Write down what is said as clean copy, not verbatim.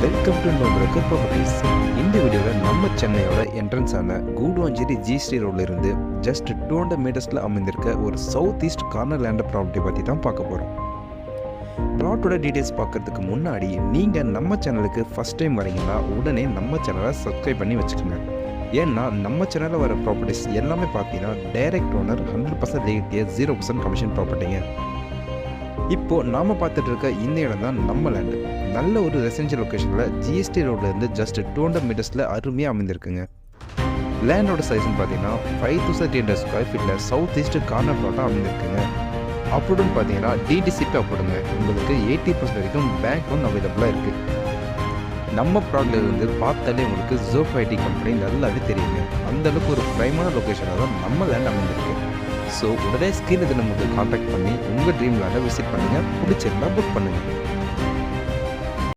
Welcome to நோம்புரக்கர் properties. இந்த வீடியோவில் நம்ம சென்னையோட என்ட்ரன்ஸான கூடுவாஞ்சேரி ஜிஸ்டி ரோட்ல இருந்து ஜஸ்ட் 200 மீட்டர்ஸில் அமைந்திருக்க ஒரு south east corner land property பற்றி தான் பார்க்க போகிறோம். ப்ளாட்டோட டீட்டெயில்ஸ் பார்க்கறதுக்கு முன்னாடி நீங்கள் நம்ம சேனலுக்கு ஃபஸ்ட் டைம் வரீங்கன்னா உடனே நம்ம சேனலை சப்ஸ்கிரைப் பண்ணி வச்சுக்கோங்க. ஏன்னா நம்ம சேனலில் வர ப்ராப்பர்ட்டிஸ் எல்லாமே பார்த்தீங்கன்னா டைரக்ட் ஓனர் 100% லேட்டியாக 0% கமிஷன் ப்ராப்பர்ட்டிங்க. இப்போது நாம் பார்த்துட்டு இருக்க இந்த இடம் தான் நம்ம லேண்டு. நல்ல ஒரு ரெசிடென்ஷியல் லொக்கேஷனில் ஜிஎஸ்டி ரோட்லேருந்து ஜஸ்ட் 200 மீட்டர்ஸில் அருமையாக அமைந்திருக்குங்க. லேண்டோட சைஸ்ன்னு பார்த்தீங்கன்னா 5300 ஸ்கொயர் ஃபீட்டில் சவுத் ஈஸ்ட் கார்னர் ப்ளாட்டாக அமைந்திருக்குங்க. அப்படின்னு பார்த்தீங்கன்னா டிடிசிபி அப்படிங்க உங்களுக்கு 80% வரைக்கும் பேங்க் லோன் அவைலபிளாக இருக்குது. நம்ம ப்ராடக்ட்ல இருந்து பார்த்தாலே உங்களுக்கு ஜோஃப் ஐடி கம்பெனி நல்லாவே தெரியுங்க. அந்தளவுக்கு ஒரு ப்ரைமான லொக்கேஷனாக தான் நம்ம லேண்ட் அமைந்திருக்கு. ஸோ உடனே ஸ்க்ரீனுக்கு நமக்கு கான்டாக்ட் பண்ணி உங்கள் ட்ரீம் லேண்டை விசிட் பண்ணுங்கள். பிடிச்சிருந்தா புக் பண்ணுங்கள்.